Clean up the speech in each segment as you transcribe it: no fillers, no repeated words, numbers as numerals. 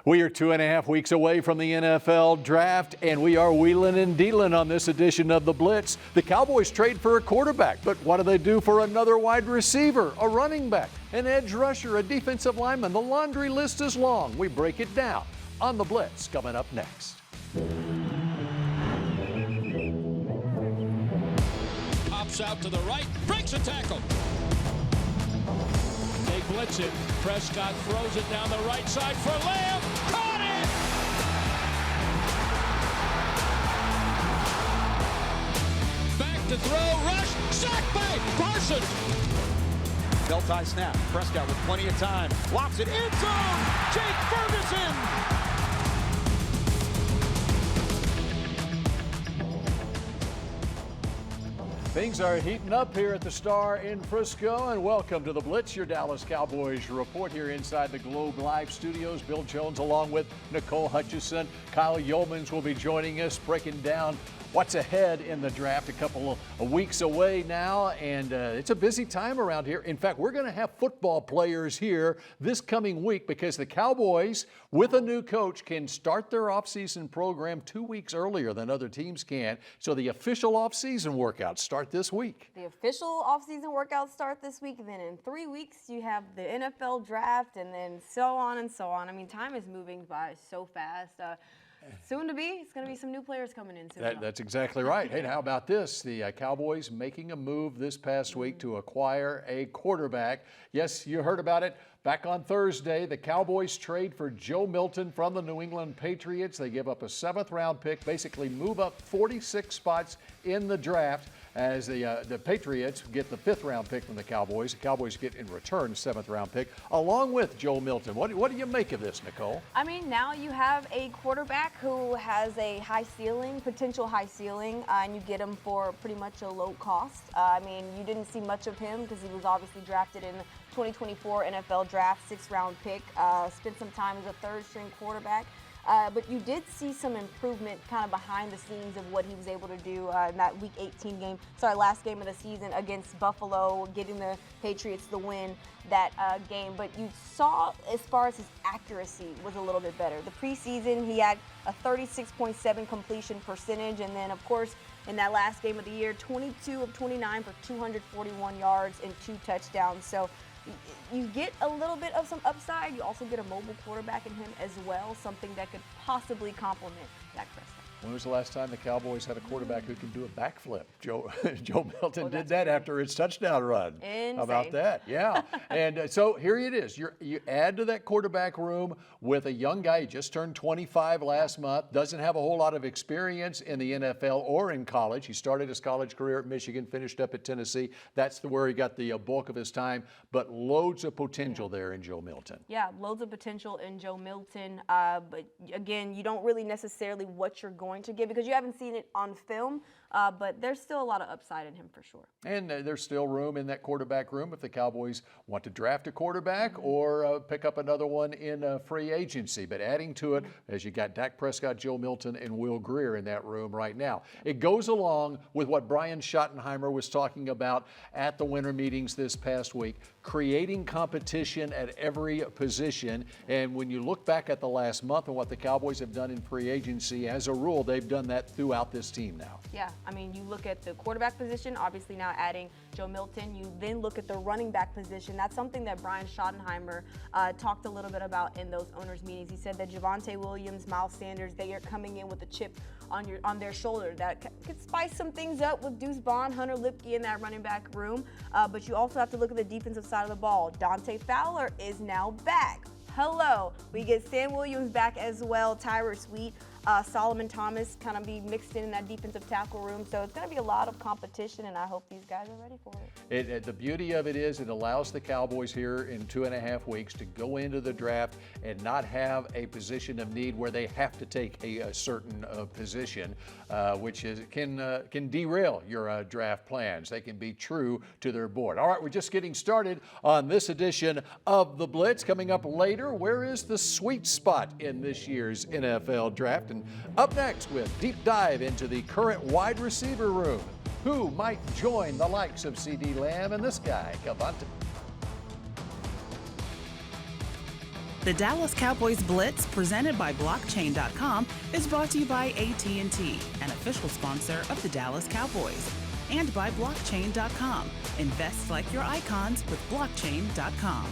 We are 2.5 weeks away from the NFL draft, and we are wheeling and dealing on this edition of the Blitz. The Cowboys trade for a quarterback, but what do they do for another wide receiver, a running back, an edge rusher, a defensive lineman? The laundry list is long. We break it down on the Blitz coming up next. Pops out to the right, breaks a tackle. They blitz it. Prescott throws it down the right side for Lamb. Caught it! Back to throw, rush, sacked by Parsons. Belt-tie snap. Prescott with plenty of time. Lobs it end zone. Jake Ferguson. Things are heating up here at the Star in Frisco, and welcome to the Blitz, your Dallas Cowboys report here inside the Globe Live studios. Bill Jones along with Nicole Hutchison. Kyle Youmans will be joining us, breaking down what's ahead in the draft. A couple of weeks away now, and it's a busy time around here. In fact, we're going to have football players here this coming week because the Cowboys, with a new coach, can start their offseason program 2 weeks earlier than other teams can. So the official offseason workouts start this week. The official offseason workouts start this week, and then in 3 weeks you have the NFL draft, and then so on and so on. I mean, time is moving by so fast. Soon to be, it's going to be some new players coming in soon. That's exactly right. Hey, how about this? The Cowboys making a move this past week to acquire a quarterback. Yes, you heard about it. Back on Thursday, the Cowboys trade for Joe Milton from the New England Patriots. They give up a 7th-round pick, basically move up 46 spots in the draft as the Patriots get the 5th-round pick from the Cowboys. The Cowboys get in return a 7th-round pick along with Joe Milton. What do you make of this, Nicole? I mean, now you have a quarterback who has a high ceiling, potential high ceiling, and you get him for pretty much a low cost. I mean, you didn't see much of him because he was obviously drafted in the 2024 NFL draft, 6th-round pick, spent some time as a 3rd-string quarterback. But you did see some improvement kind of behind the scenes of what he was able to do in that Week 18 game, last game of the season against Buffalo, getting the Patriots the win that game. But you saw as far as his accuracy was a little bit better. The preseason, he had a 36.7 completion percentage, and then, of course, in that last game of the year, 22 of 29 for 241 yards and 2 touchdowns. So you get a little bit of some upside. You also get a mobile quarterback in him as well, something that could possibly complement Dak Prescott. When was the last time the Cowboys had a quarterback who can do a backflip? Joe Milton did that after his touchdown run. Insane. How about that? Yeah. And so here it is. You add to that quarterback room with a young guy. He just turned 25 last month. Doesn't have a whole lot of experience in the NFL or in college. He started his college career at Michigan, finished up at Tennessee. That's where he got the bulk of his time. But loads of potential there in Joe Milton. Yeah, loads of potential in Joe Milton. But again, you don't really necessarily what you're going to get because you haven't seen it on film, but there's still a lot of upside in him for sure. And there's still room in that quarterback room if the Cowboys want to draft a quarterback or pick up another one in free agency. But adding to it, as you got Dak Prescott, Joe Milton, and Will Grier in that room right now. It goes along with what Brian Schottenheimer was talking about at the winter meetings this past week, creating competition at every position. And when you look back at the last month and what the Cowboys have done in free agency, as a rule, they've done that throughout this team now. Yeah, I mean, you look at the quarterback position, obviously now adding Joe Milton. You then look at the running back position. That's something that Brian Schottenheimer talked a little bit about in those owners' meetings. He said that Javonte Williams, Miles Sanders, they are coming in with a chip on their shoulder that could spice some things up with Deuce Vaughn, Hunter Lipke in that running back room. But you also have to look at the defensive side of the ball. Dante Fowler is now back. Hello. We get Sam Williams back as well, Tyler Sweet. Solomon Thomas kind of be mixed in that defensive tackle room. So it's going to be a lot of competition, and I hope these guys are ready for it. The beauty of it is it allows the Cowboys here in 2.5 weeks to go into the draft and not have a position of need where they have to take a certain position, which can derail your draft plans. They can be true to their board. All right, we're just getting started on this edition of the Blitz. Coming up later, where is the sweet spot in this year's NFL draft? And up next with deep dive into the current wide receiver room. Who might join the likes of Ceedee Lamb and this guy, Cavante? The Dallas Cowboys Blitz, presented by Blockchain.com, is brought to you by AT&T, an official sponsor of the Dallas Cowboys, and by Blockchain.com. Invest like your icons with Blockchain.com.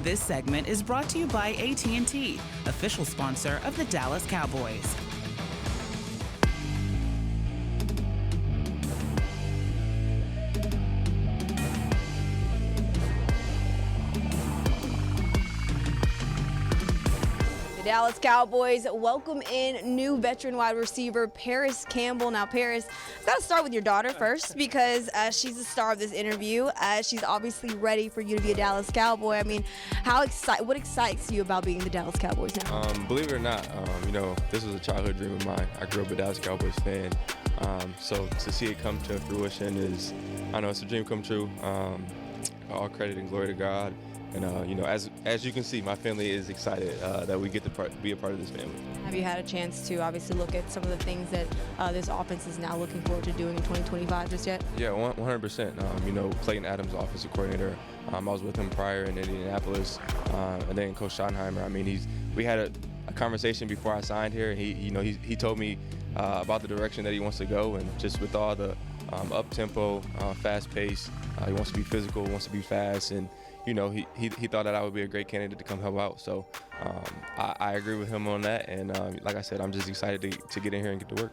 This segment is brought to you by AT&T, official sponsor of the Dallas Cowboys. Dallas Cowboys welcome in new veteran wide receiver Paris Campbell. Now, Paris, I've got to start with your daughter first because she's the star of this interview. She's obviously ready for you to be a Dallas Cowboy. I mean, what excites you about being the Dallas Cowboys now? Believe it or not, this was a childhood dream of mine. I grew up a Dallas Cowboys fan. So to see it come to fruition is, it's a dream come true. All credit and glory to God. And, as you can see, my family is excited that we get to be a part of this family. Have you had a chance to obviously look at some of the things that this offense is now looking forward to doing in 2025 just yet? Yeah, 100%. Clayton Adams, offensive coordinator, I was with him prior in Indianapolis, and then Coach Schottenheimer. We had a conversation before I signed here, and he told me about the direction that he wants to go, and just with all the up-tempo, fast pace, he wants to be physical, wants to be fast, and he thought that I would be a great candidate to come help out. So I agree with him on that. And like I said, I'm just excited to get in here and get to work.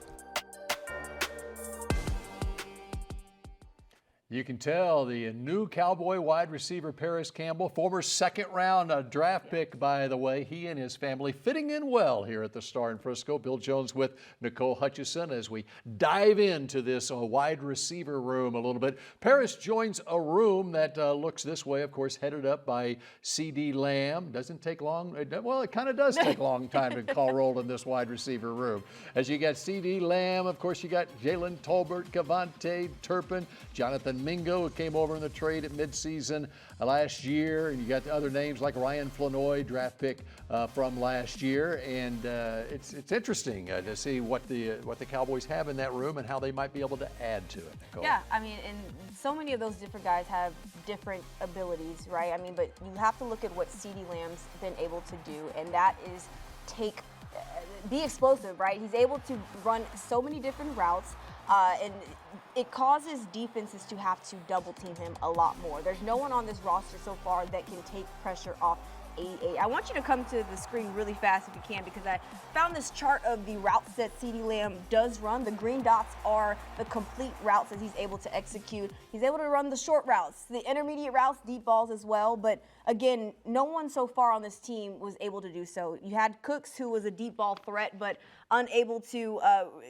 You can tell the new Cowboy wide receiver Paris Campbell, former second-round draft pick, by the way, he and his family fitting in well here at the Star in Frisco. Bill Jones with Nicole Hutchison as we dive into this wide receiver room a little bit. Paris joins a room that looks this way, of course, headed up by Ceedee Lamb. Doesn't take long. Well, it kind of does take a long time to call roll in this wide receiver room. As you got Ceedee Lamb, of course, you got Jalen Tolbert, Cavante Turpin, Jonathan Mingo, who came over in the trade at midseason last year. And you got the other names like Ryan Flanoy, draft pick from last year. And it's interesting to see what the Cowboys have in that room and how they might be able to add to it, Nicole. Yeah, and so many of those different guys have different abilities, right? But you have to look at what Ceedee Lamb's been able to do, and that is be explosive, right? He's able to run so many different routes. And it causes defenses to have to double team him a lot more. There's no one on this roster so far that can take pressure off 88. I want you to come to the screen really fast if you can, because I found this chart of the routes that Ceedee Lamb does run. The green dots are the complete routes that he's able to execute. He's able to run the short routes, the intermediate routes, deep balls as well. But again, no one so far on this team was able to do so. You had Cooks, who was a deep ball threat, but unable to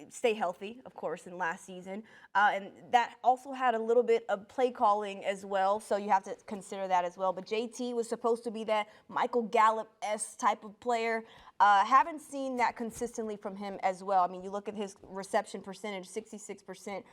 stay healthy, of course, in last season. And that also had a little bit of play calling as well, so you have to consider that as well. But JT was supposed to be that Michael Gallup-esque type of player. Haven't seen that consistently from him as well. You look at his reception percentage, 66% in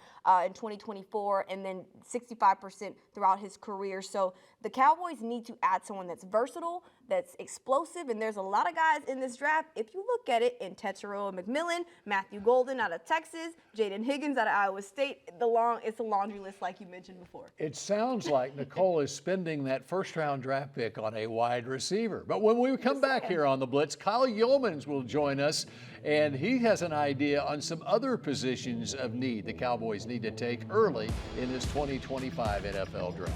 2024, and then 65% throughout his career. So the Cowboys need to add someone that's versatile, that's explosive, and there's a lot of guys in this draft. If you look at it, in Tetairoa McMillan, Matthew Golden out of Texas, Jaden Higgins out of Iowa State, it's a laundry list like you mentioned before. It sounds like Nicole is spending that first-round draft pick on a wide receiver. But when we come back here on the Blitz, Kyle Youmans will join us, and he has an idea on some other positions of need the Cowboys need to take early in this 2025 NFL draft.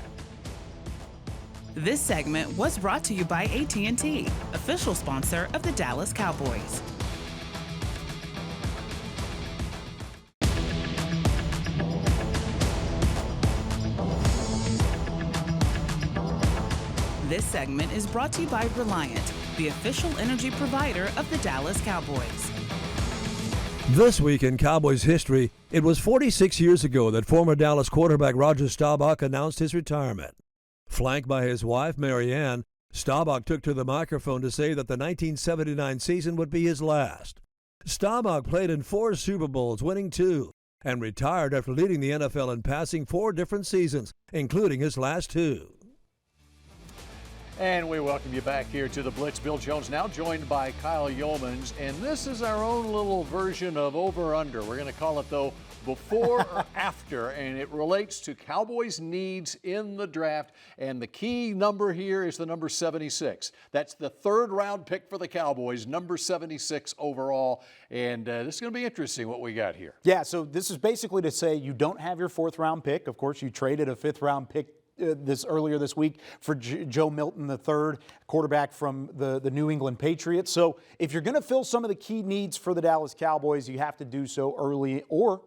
This segment was brought to you by AT&T, official sponsor of the Dallas Cowboys. This segment is brought to you by Reliant, the official energy provider of the Dallas Cowboys. This week in Cowboys history, it was 46 years ago that former Dallas quarterback Roger Staubach announced his retirement. Flanked by his wife, Mary Ann, Staubach took to the microphone to say that the 1979 season would be his last. Staubach played in 4 Super Bowls, winning 2, and retired after leading the NFL in passing 4 different seasons, including his last 2. And we welcome you back here to the Blitz. Bill Jones now joined by Kyle Youmans, and this is our own little version of over-under. We're going to call it, though, before or after, and it relates to Cowboys' needs in the draft, and the key number here is the number 76. That's the third-round pick for the Cowboys, number 76 overall, and this is going to be interesting what we got here. Yeah, so this is basically to say you don't have your fourth-round pick. Of course, you traded a fifth-round pick earlier this week for Joe Milton III, quarterback from the New England Patriots. So if you're going to fill some of the key needs for the Dallas Cowboys, you have to do so early or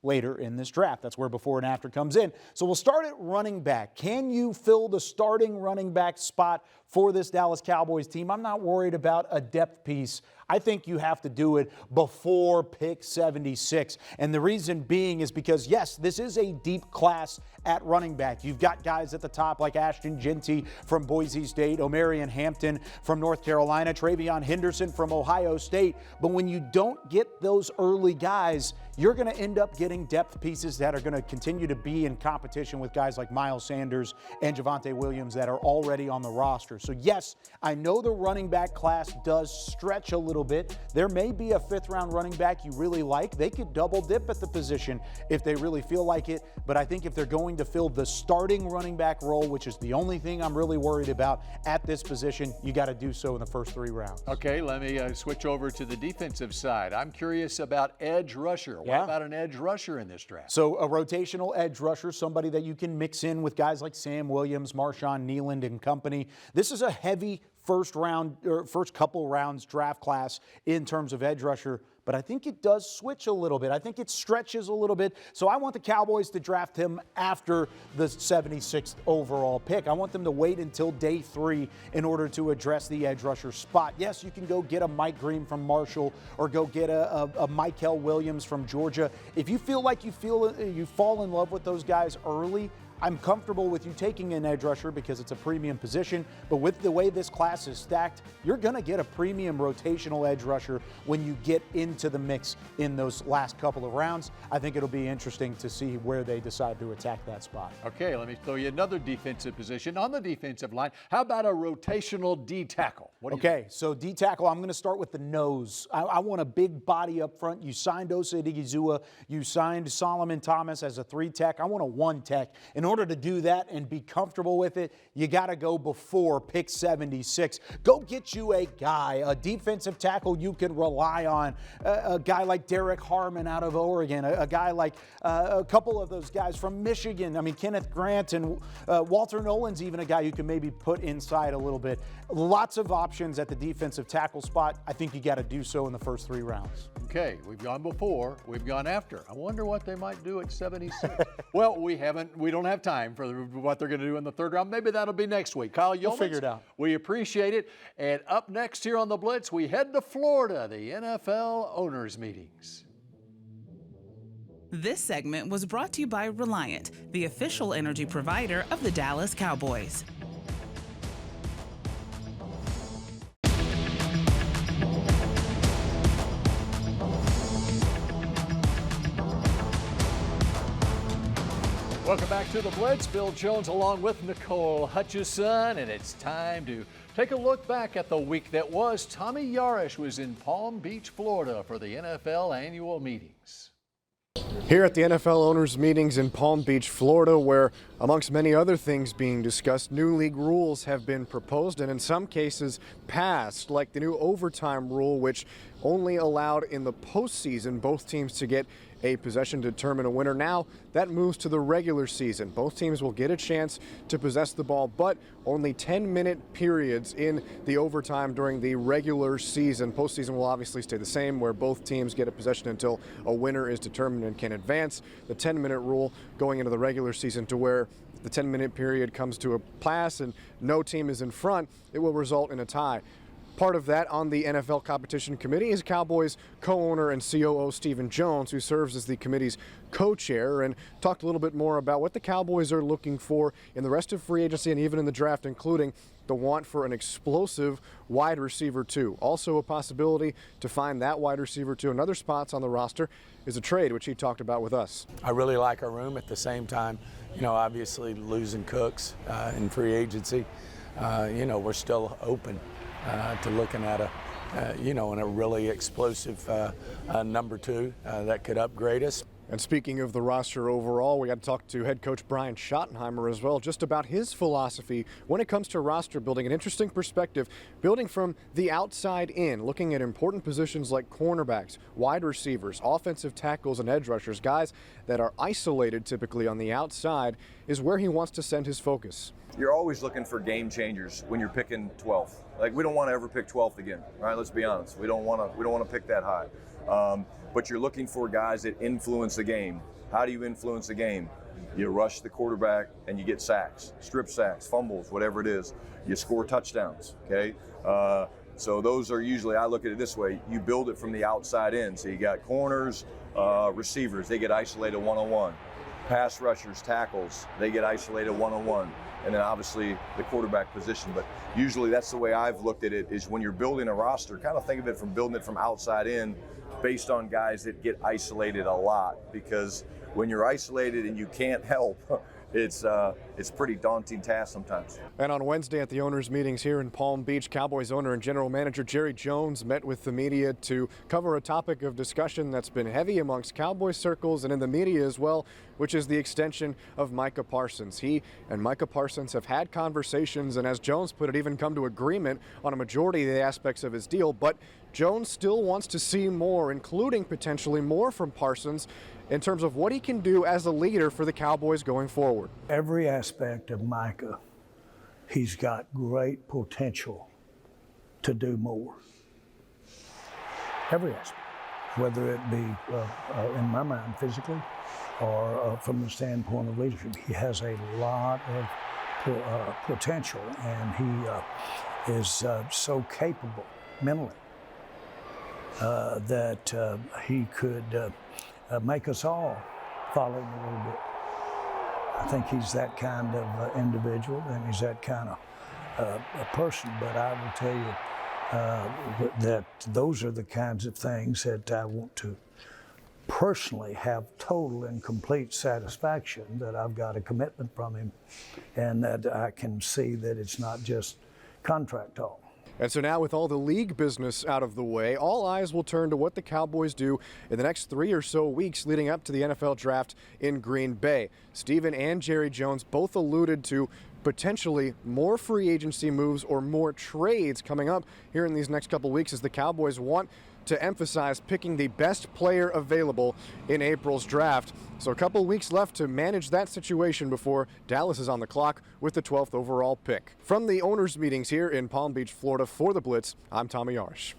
later in this draft. That's where before and after comes in. So we'll start at running back. Can you fill the starting running back spot for this Dallas Cowboys team? I'm not worried about a depth piece. I think you have to do it before pick 76. And the reason being is because, yes, this is a deep class at running back. You've got guys at the top like Ashton Jeanty from Boise State, Omarion Hampton from North Carolina, Travion Henderson from Ohio State. But when you don't get those early guys, you're going to end up getting depth pieces that are going to continue to be in competition with guys like Miles Sanders and Javonte Williams that are already on the roster. So, yes, I know the running back class does stretch a little bit. There may be a fifth-round running back you really like. They could double dip at the position if they really feel like it. But I think if they're going to fill the starting running back role, which is the only thing I'm really worried about at this position, you got to do so in the first 3 rounds. Okay, let me switch over to the defensive side. I'm curious about edge rusher. What about an edge rusher in this draft? So a rotational edge rusher, somebody that you can mix in with guys like Sam Williams, Marshawn Nealand and company. This is a heavy first couple rounds draft class in terms of edge rusher, but I think it does switch a little bit. I think it stretches a little bit. So I want the Cowboys to draft him after the 76th overall pick. I want them to wait until day 3 in order to address the edge rusher spot. Yes, you can go get a Mike Green from Marshall or go get a Michael Williams from Georgia. If you feel like you fall in love with those guys early, I'm comfortable with you taking an edge rusher because it's a premium position, but with the way this class is stacked, you're going to get a premium rotational edge rusher when you get into the mix in those last couple of rounds. I think it'll be interesting to see where they decide to attack that spot. Okay, let me throw you another defensive position on the defensive line. How about a rotational D tackle? Okay, so D tackle, I'm going to start with the nose. I want a big body up front. You signed Osa Odigizua. You signed Solomon Thomas as a 3 tech. I want a 1 tech. In order to do that and be comfortable with it, you got to go before pick 76. Go get you a guy, a defensive tackle you can rely on, a guy like Derek Harmon out of Oregon, a guy like a couple of those guys from Michigan. I mean, Kenneth Grant and Walter Nolan's even a guy you can maybe put inside a little bit. Lots of options at the defensive tackle spot. I think you got to do so in the first 3 rounds. Okay, we've gone before, we've gone after. I wonder what they might do at 76. Well, we don't have time for what they're going to do in the 3rd round. Maybe that'll be next week. Kyle Youmans, we'll figure it out. We appreciate it. And up next here on the Blitz, we head to Florida, the NFL owners meetings. This segment was brought to you by Reliant, the official energy provider of the Dallas Cowboys. Welcome back to the Blitz. Bill Jones along with Nicole Hutchison, and it's time to take a look back at the week that was. Tommy Yarish was in Palm Beach, Florida for the NFL annual meetings. Here at the NFL owners meetings in Palm Beach, Florida, where amongst many other things being discussed, new league rules have been proposed and in some cases passed, like the new overtime rule, which only allowed in the postseason both teams to get a possession to determine a winner. Now that moves to the regular season. Both teams will get a chance to possess the ball, but only 10-minute periods in the overtime during the regular season. Postseason will obviously stay the same, where both teams get a possession until a winner is determined and can advance. The 10-minute rule going into the regular season, to where the 10-minute period comes to a pass and no team is in front, it will result in a tie. Part of that on the NFL Competition Committee is Cowboys co-owner and COO Stephen Jones, who serves as the committee's co-chair, and talked a little bit more about what the Cowboys are looking for in the rest of free agency and even in the draft, including the want for an explosive wide receiver too. Also a possibility to find that wide receiver too. Another spots on the roster is a trade, which he talked about with us. I really like our room. At the same time, obviously losing Cooks in free agency. we're still open to looking at in a really explosive number 2 that could upgrade us. And speaking of the roster overall, we got to talk to head coach Brian Schottenheimer as well, just about his philosophy when it comes to roster building. An interesting perspective, building from the outside in, looking at important positions like cornerbacks, wide receivers, offensive tackles, and edge rushers, guys that are isolated typically on the outside, is where he wants to send his focus. You're always looking for game changers when you're picking 12th. Like, we don't want to ever pick 12th again, right? Let's be honest. We don't want to pick that high. But you're looking for guys that influence the game. How do you influence the game? You rush the quarterback and you get sacks, strip sacks, fumbles, whatever it is. You score touchdowns, okay? So those are usually, I look at it this way, you build it from the outside in. So you got corners, receivers, they get isolated one-on-one. Pass rushers, tackles, they get isolated one-on-one. And then obviously the quarterback position. But usually that's the way I've looked at it, is when you're building a roster, kind of think of it from building it from outside in, based on guys that get isolated a lot. Because when you're isolated and you can't help, it's a pretty daunting task sometimes. And on Wednesday at the owners' meetings here in Palm Beach, Cowboys owner and general manager Jerry Jones met with the media to cover a topic of discussion that's been heavy amongst Cowboys circles and in the media as well, which is the extension of Micah Parsons. He and Micah Parsons have had conversations, and as Jones put it, even come to agreement on a majority of the aspects of his deal. But Jones still wants to see more, including potentially more from Parsons, in terms of what he can do as a leader for the Cowboys going forward. Every aspect of Micah, he's got great potential to do more. Every aspect, whether it be, in my mind, physically or from the standpoint of leadership. He has a lot of potential, and he is so capable mentally that he could make us all follow him a little bit. I think he's that kind of individual, and he's that kind of a person. But I will tell you that those are the kinds of things that I want to personally have total and complete satisfaction that I've got a commitment from him, and that I can see that it's not just contract talk. And so now, with all the league business out of the way, all eyes will turn to what the Cowboys do in the next 3 or so weeks leading up to the NFL draft in Green Bay. Stephen and Jerry Jones both alluded to potentially more free agency moves or more trades coming up here in these next couple weeks, as the Cowboys want to emphasize picking the best player available in April's draft. So a couple weeks left to manage that situation before Dallas is on the clock with the 12th overall pick. From the owners' meetings here in Palm Beach, Florida, for the Blitz, I'm Tommy Yarsh.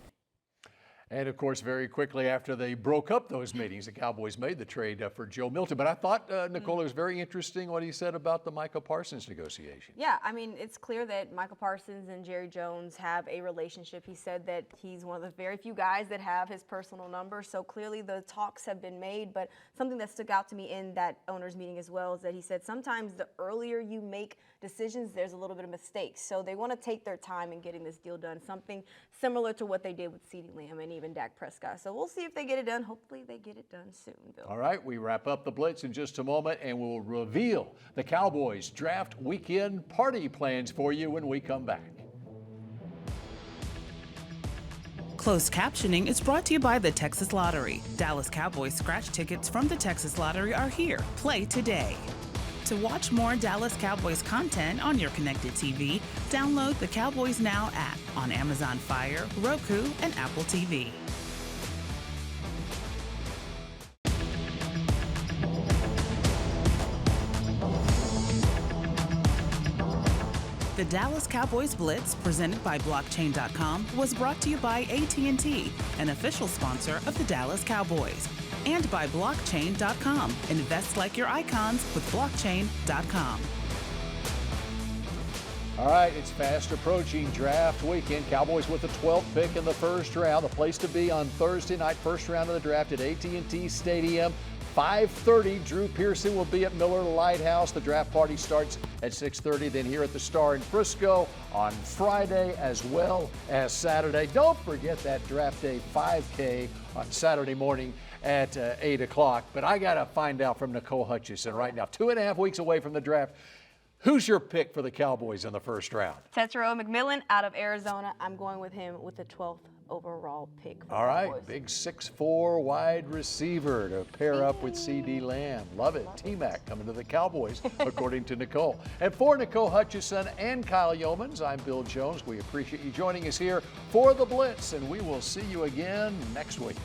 And, of course, very quickly after they broke up those meetings, the Cowboys made the trade for Joe Milton. But I thought, Nicole, it was very interesting what he said about the Micah Parsons negotiation. Yeah, I mean, it's clear that Micah Parsons and Jerry Jones have a relationship. He said that he's one of the very few guys that have his personal number. So clearly the talks have been made. But something that stuck out to me in that owners meeting as well is that he said sometimes the earlier you make decisions, there's a little bit of mistakes. So they want to take their time in getting this deal done, something similar to what they did with Ceedee Lamb and even Dak Prescott. So we'll see if they get it done. Hopefully they get it done soon, Bill. All right, we wrap up the Blitz in just a moment, and we'll reveal the Cowboys draft weekend party plans for you when we come back. Closed captioning is brought to you by the Texas Lottery. Dallas Cowboys scratch tickets from the Texas Lottery are here. Play today. To watch more Dallas Cowboys content on your connected TV, download the Cowboys Now app on Amazon Fire, Roku, and Apple TV. The Dallas Cowboys Blitz, presented by Blockchain.com, was brought to you by AT&T, an official sponsor of the Dallas Cowboys. And by Blockchain.com. Invest like your icons with Blockchain.com. All right, it's fast approaching draft weekend. Cowboys with the 12th pick in the first round. The place to be on Thursday night, first round of the draft at AT&T Stadium. 5:30, Drew Pearson will be at Miller Lighthouse. The draft party starts at 6:30, then here at the Star in Frisco on Friday as well as Saturday. Don't forget that draft day 5K on Saturday morning at 8 o'clock. But I got to find out from Nicole Hutchison right now, 2.5 weeks away from the draft. Who's your pick for the Cowboys in the first round? Tetairoa McMillan out of Arizona. I'm going with him with the 12th overall pick. All right, big 6'4" wide receiver to pair up with Ceedee Lamb. Love it. T-Mac coming to the Cowboys, according to Nicole. And for Nicole Hutchison and Kyle Youmans, I'm Bill Jones. We appreciate you joining us here for The Blitz, and we will see you again next week.